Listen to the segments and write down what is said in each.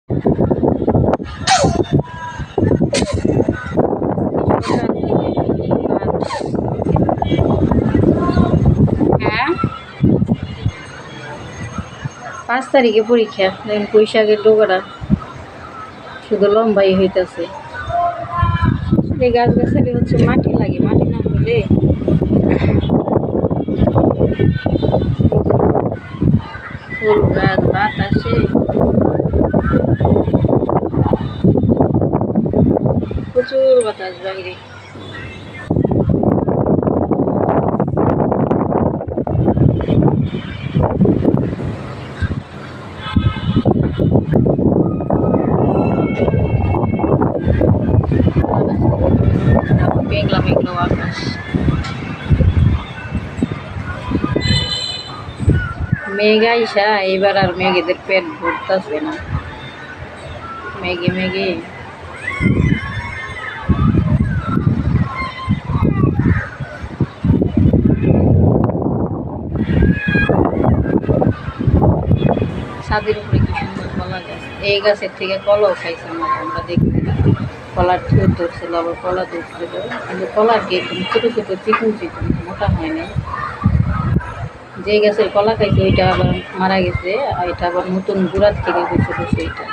হ্যাঁ, 5 তারিখে পরীক্ষা। বৈশাখের ডোগরা শুধু লম্বাই হইতেছে। এই গাছ গাছালি হচ্ছে মাটি লাগে, মাটি না হলে ফুল গাছ বাতাসে প্রচুর বাতাস বাইরে। মেঘলা মেঘলা আকাশ, মেঘ আইসা এবার আর মেঘেদের পেট ভরতেছে না, মেঘে মেঘে ছাদের উপরে কি সুন্দর কলা গাছ। এই গাছের থেকে কলাও খাইছে আমরা দেখছি, কলার ঠুর ধরছিল, আবার কলা ধরছিল, কিন্তু কলার কি একদম ছোটো ছোটো চিকুন চিকুন, মোটা হয় না। যে গাছের কলা খাইছে ওইটা আবার মারা গেছে, আর এটা আবার নতুন গুড়ার থেকে হয়েছে বসে। এটা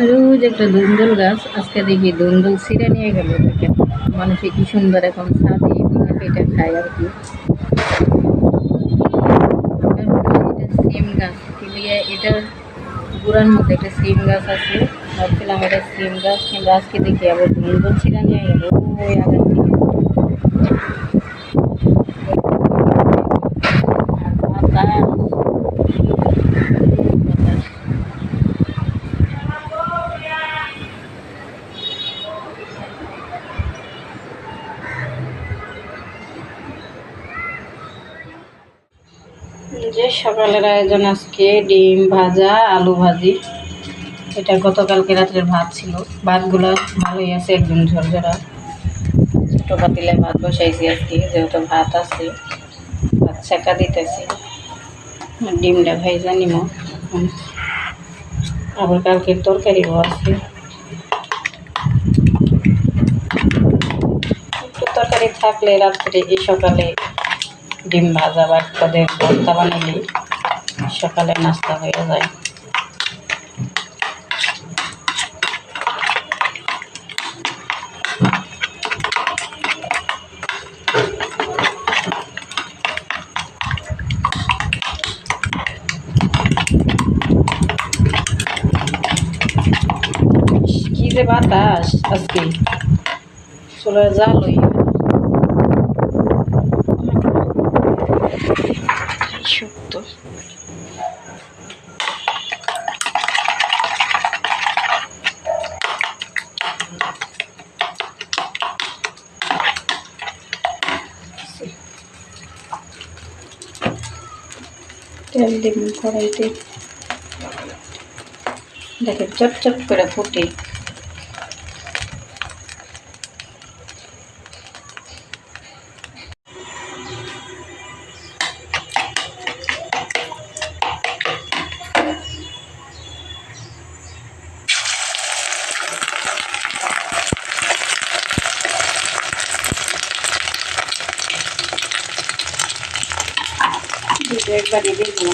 রোজ একটা ধুন্দুল গাছ, আজকে দেখি ধুন্দুল ছিঁড়ে নিয়ে গেল। দেখেন মানুষে কি সুন্দর এখন ছাদে এটা খায় আর কি। এটা সিম গাছ, এটার গুড়ার মধ্যে একটা সিম গাছ আছে, ভাবছিলাম এটা সিম গাছ, কিন্তু আজকে দেখি আবার ধুন্দুল ছিঁড়ে নিয়ে গেল ওই আগের থেকে। যে সকালের আয়োজন আজকে ডিম ভাজা, আলু ভাজি। এটা গতকালকে রাত্রের ভাত ছিল, ভাতগুলো ভালোই আছে, একদম ঝরঝরা। ছোটো পাতিলে ভাত বসাইছি আজকে, যেহেতু ভাত আছে ভাত ছেঁকা দিতেছি। ডিমটা ভাইজা নিব, আবার কালকের তরকারিও আছে। একটু তরকারি থাকলে রাত্রে এই সকালে ডিম ভাজা বা তাদের ভর্তা বানাইলে সকালে নাস্তা হয়ে যায়। কি যে বাতাস আজকে, চলে জালই শক্ত। তেল দিব কড়াইতে, দেখে চটচট করে ফুটে। একবারই দেখবো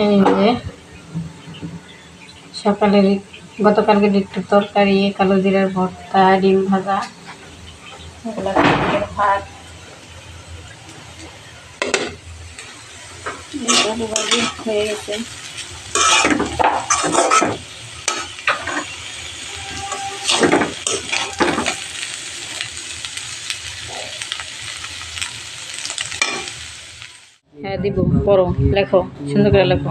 এই যে সকালের গতকালকের একটু তরকারি, কালো জিরার ভর্তা, ডিম ভাজা, এগুলো ভাত হয়ে গেছে। হ্যাঁ দিব, পড়ো, লেখো, সুন্দর করে লেখো।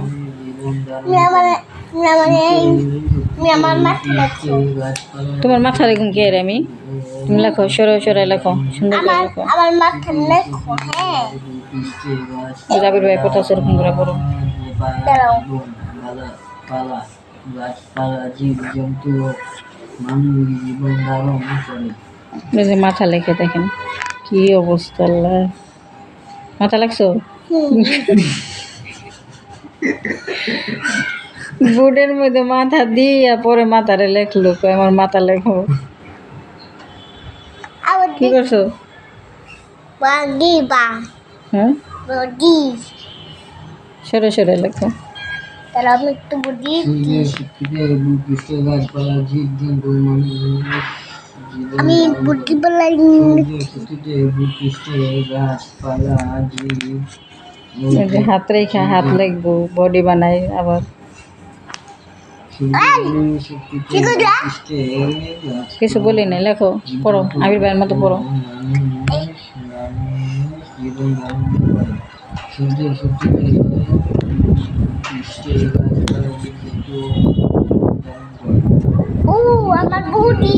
তোমার মাথা দেখুন কে রে? আমি তুমি লেখো, সরে সরে লেখো, সুন্দর করে লেখো। আমার মাথা লেখো। হ্যাঁ, জাবির ভাই কথা সেরকম করে পড়ো। দাঁড়াও। এই যে মাথা লেখে দেখেন কি অবস্থা। আল্লাহ, মাথা লাগছো? বোর্ডের মধ্যে মাথা দিয়া পরে মাথারে লেখলো, আমার মাথা লেখো। কি করছো? হ্যাঁ, সরে সরে লেখো। তাহলে আমি একটু বুদ্ধি আমি বুদ্ধি বলাই হাত রেখা হাত লিখবো, বডি বানাই আবার। কিছু বলি নাই, লেখো, পড়ো, আবির ভাইয়ের মতো পড়ো। ও আমার বুদ্ধি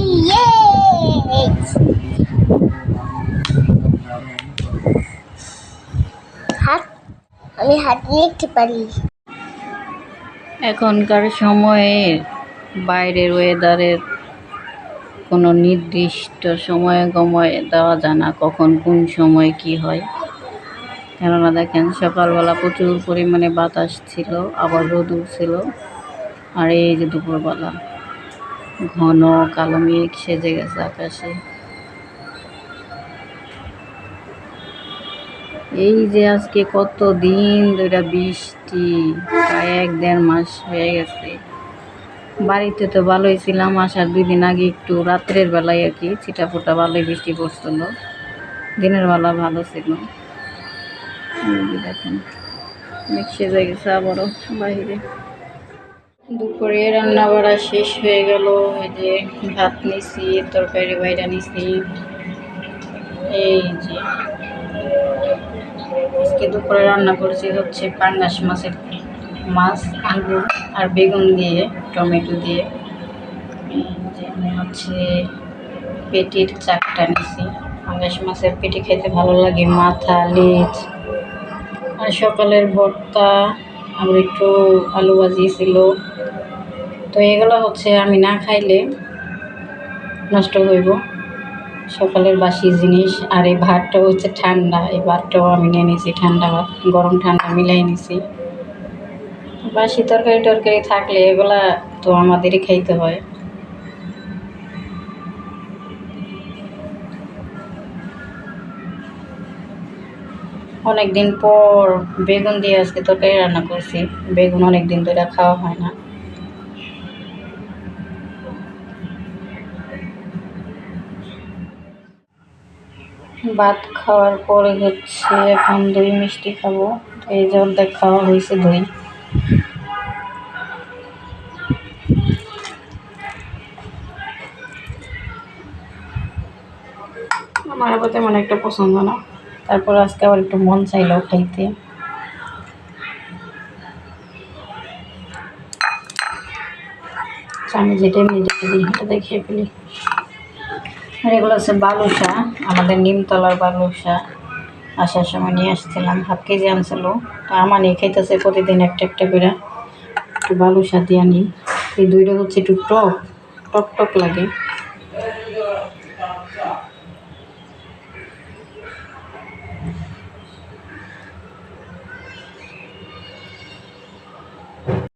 হাত, আমি হাত লিখতে পারি। এখনকার সময়ে বাইরের ওয়েদারের কোনো নির্দিষ্ট সময়ে গময়ে দেওয়া যায় না, কখন কোন সময় কি হয়। কেননা দেখেন সকালবেলা প্রচুর পরিমাণে বাতাস ছিল, আবার রোদ ছিল, আর এই যে দুপুরবেলা ঘন কালো মেঘ সেজে গেছে আকাশে। এই যে আজকে কত দিন ধরে বৃষ্টি, প্রায় 1-1.5 মাস হয়ে গেছে। বাড়িতে তো ভালোই ছিলাম, আসার 2 দিন আগে একটু রাত্রের বেলায় আর কি ছিটাফোটা ভালোই বৃষ্টি পড়ছিল, দিনের বেলা ভালো ছিল। দেখেন মেঘ সেজে গেছে আবারও বাইরে। দুপুরে রান্না বাড়া শেষ হয়ে গেল। এই যে ভাত নিছি, তরকারি বাইরা নিছি। এই যে আজকে দুপুরে রান্না করেছি হচ্ছে পাঙ্গাস মাছের মাছ, আলু আর বেগুন দিয়ে, টমেটো দিয়ে। আমি হচ্ছে পেটির চাকটা নিছি। পাঙ্গাস মাছের পেটি খেতে ভালো লাগে, মাথা, লেজ। আর সকালের ভর্তা, আবার একটু আলু ভাজি ছিল। তো এগুলো হচ্ছে আমি না খাইলে নষ্ট হইব, সকালের বাসি জিনিস। আর এই ভাতটাও হচ্ছে ঠান্ডা, এই ভাতটাও আমি নিয়ে নিয়েছি ঠান্ডা ভাত, গরম ঠান্ডা মিলাই নিছি। বাসি তরকারি টরকারি থাকলে এগুলা তো আমাদেরই খাইতে হয়। অনেকদিন পর বেগুন দিয়ে আজকে তরকারি রান্না করছি, বেগুন অনেকদিন ধরে খাওয়া হয় না। ভাত খাওয়ার পরে হচ্ছে এখন দই মিষ্টি খাবো। এই যে অর্ধেক খাওয়া হয়েছে দই। আমার আবার তেমন একটা পছন্দ না, তারপর আজকে আবার একটু মন চাইলো খাইতে। আমি যেটা নিজেকে দিই সেটা খেয়ে ফেলি। আর এগুলো হচ্ছে বালুশা, আমাদের নিমতলার বালুশা। আসার সময় নিয়ে আসছিলাম, 1/2 কেজি আনছিল। তো আমার নিয়ে খাইতেছে প্রতিদিন একটা একটা করে, একটু বালুশা দিয়ে আনি। এই দইটা হচ্ছে একটু টক টক টক লাগে।